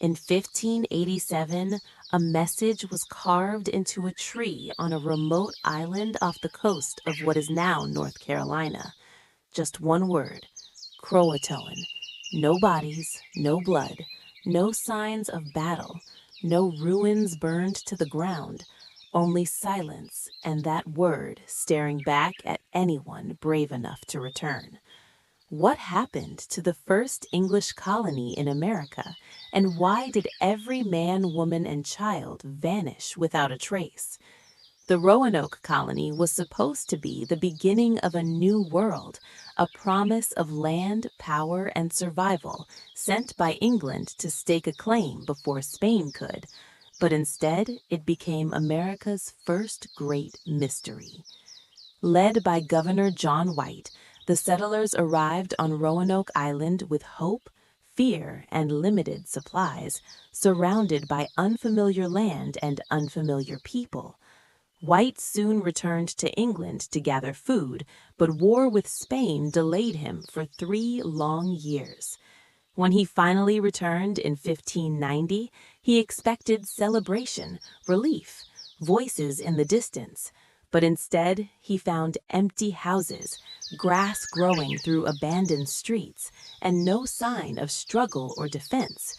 In 1587, a message was carved into a tree on a remote island off the coast of what is now North Carolina. Just one word: Croatoan. No bodies, no blood, no signs of battle, no ruins burned to the ground, only silence and that word staring back at anyone brave enough to return. What happened to the first English colony in America, and why did every man, woman, and child vanish without a trace? The Roanoke colony was supposed to be the beginning of a new world, a promise of land, power, and survival sent by England to stake a claim before Spain could. But instead, it became America's first great mystery. Led by Governor John White, the settlers arrived on Roanoke Island with hope, fear, and limited supplies, surrounded by unfamiliar land and unfamiliar people. White soon returned to England to gather food, but war with Spain delayed him for 3 long years. When he finally returned in 1590, he expected celebration, relief, voices in the distance. But instead, he found empty houses, grass growing through abandoned streets, and no sign of struggle or defense.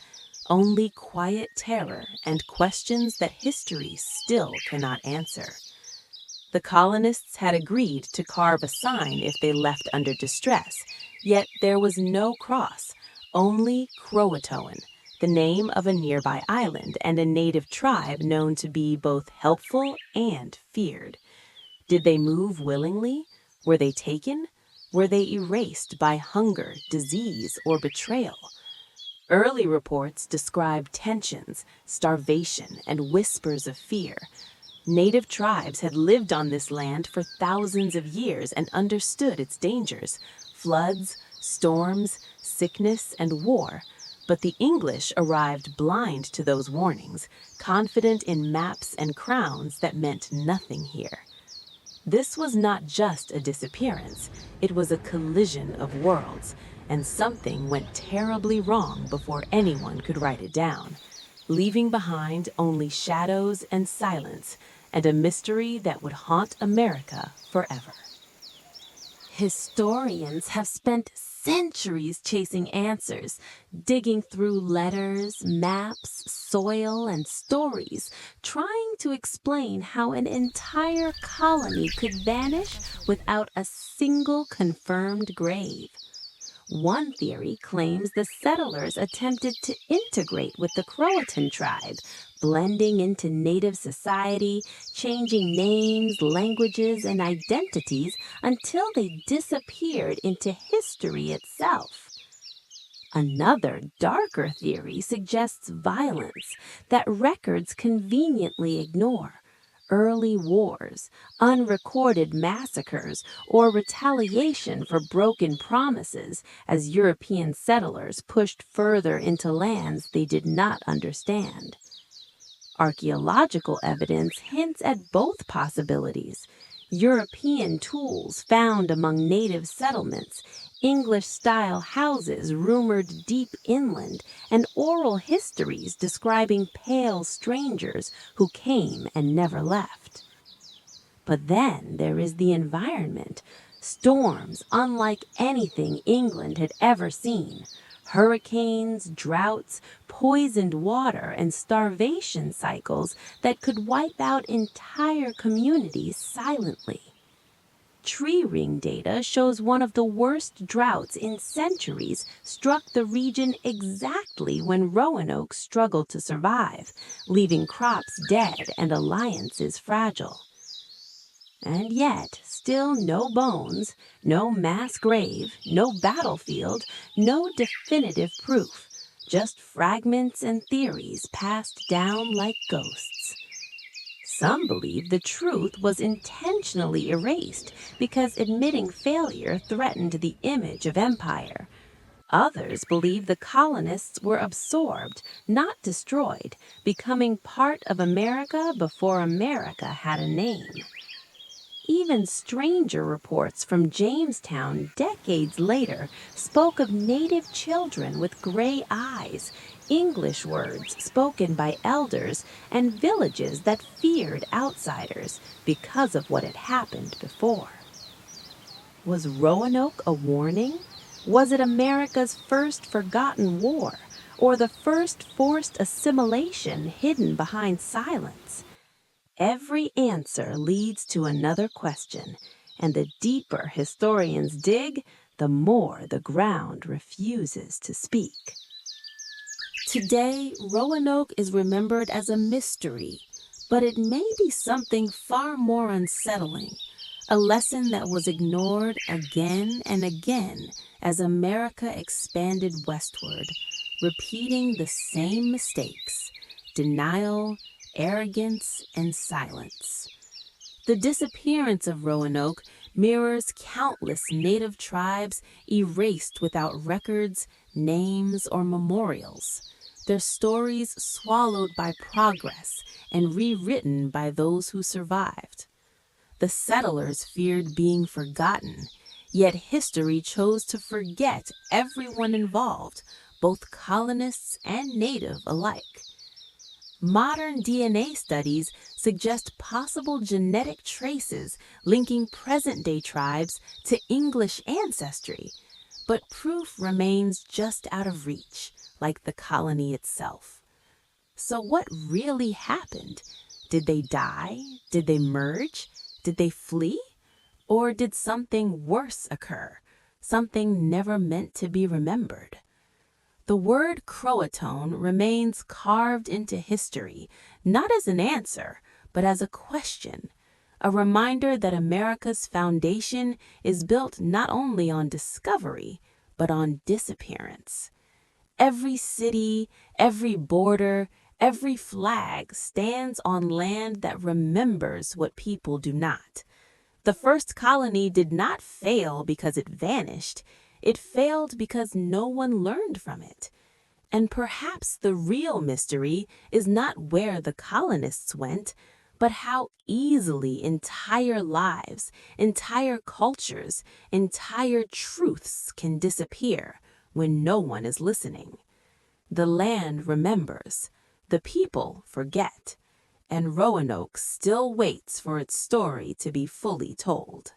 Only quiet terror and questions that history still cannot answer. The colonists had agreed to carve a sign if they left under distress, yet there was no cross, only Croatoan, the name of a nearby island and a native tribe known to be both helpful and feared. Did they move willingly? Were they taken? Were they erased by hunger, disease, or betrayal? Early reports describe tensions, starvation, and whispers of fear. Native tribes had lived on this land for thousands of years and understood its dangers: floods, storms, sickness, and war. But the English arrived blind to those warnings, confident in maps and crowns that meant nothing here. This was not just a disappearance, it was a collision of worlds, and something went terribly wrong before anyone could write it down, leaving behind only shadows and silence, and a mystery that would haunt America forever. Historians have spent centuries chasing answers, digging through letters, maps, soil, and stories, trying to explain how an entire colony could vanish without a single confirmed grave. One theory claims the settlers attempted to integrate with the Croatan tribe, blending into native society, changing names, languages, and identities until they disappeared into history itself. Another, darker theory suggests violence that records conveniently ignore: early wars, unrecorded massacres, or retaliation for broken promises as European settlers pushed further into lands they did not understand. Archaeological evidence hints at both possibilities: European tools found among native settlements, English-style houses rumored deep inland, and oral histories describing pale strangers who came and never left. But then there is the environment: storms unlike anything England had ever seen, hurricanes, droughts, poisoned water, and starvation cycles that could wipe out entire communities silently. Tree ring data shows one of the worst droughts in centuries struck the region exactly when Roanoke struggled to survive, leaving crops dead and alliances fragile. And yet, still no bones, no mass grave, no battlefield, no definitive proof, just fragments and theories passed down like ghosts. Some believe the truth was intentionally erased because admitting failure threatened the image of empire. Others believe the colonists were absorbed, not destroyed, becoming part of America before America had a name. Even stranger reports from Jamestown decades later spoke of native children with gray eyes, English words spoken by elders, and villages that feared outsiders because of what had happened before. Was Roanoke a warning? Was it America's first forgotten war, or the first forced assimilation hidden behind silence? Every answer leads to another question, and the deeper historians dig, the more the ground refuses to speak. Today, Roanoke is remembered as a mystery, but it may be something far more unsettling, a lesson that was ignored again and again as America expanded westward, repeating the same mistakes: denial, arrogance, and silence. The disappearance of Roanoke mirrors countless native tribes erased without records, names, or memorials, their stories swallowed by progress and rewritten by those who survived. The settlers feared being forgotten, yet history chose to forget everyone involved, both colonists and native alike. Modern DNA studies suggest possible genetic traces linking present-day tribes to English ancestry, but proof remains just out of reach, like the colony itself. So what really happened? Did they die? Did they merge? Did they flee? Or did something worse occur? Something never meant to be remembered? The word Croatoan remains carved into history, not as an answer, but as a question, a reminder that America's foundation is built not only on discovery, but on disappearance. Every city, every border, every flag stands on land that remembers what people do not. The first colony did not fail because it vanished. It failed because no one learned from it. And perhaps the real mystery is not where the colonists went, but how easily entire lives, entire cultures, entire truths can disappear when no one is listening. The land remembers, the people forget, and Roanoke still waits for its story to be fully told.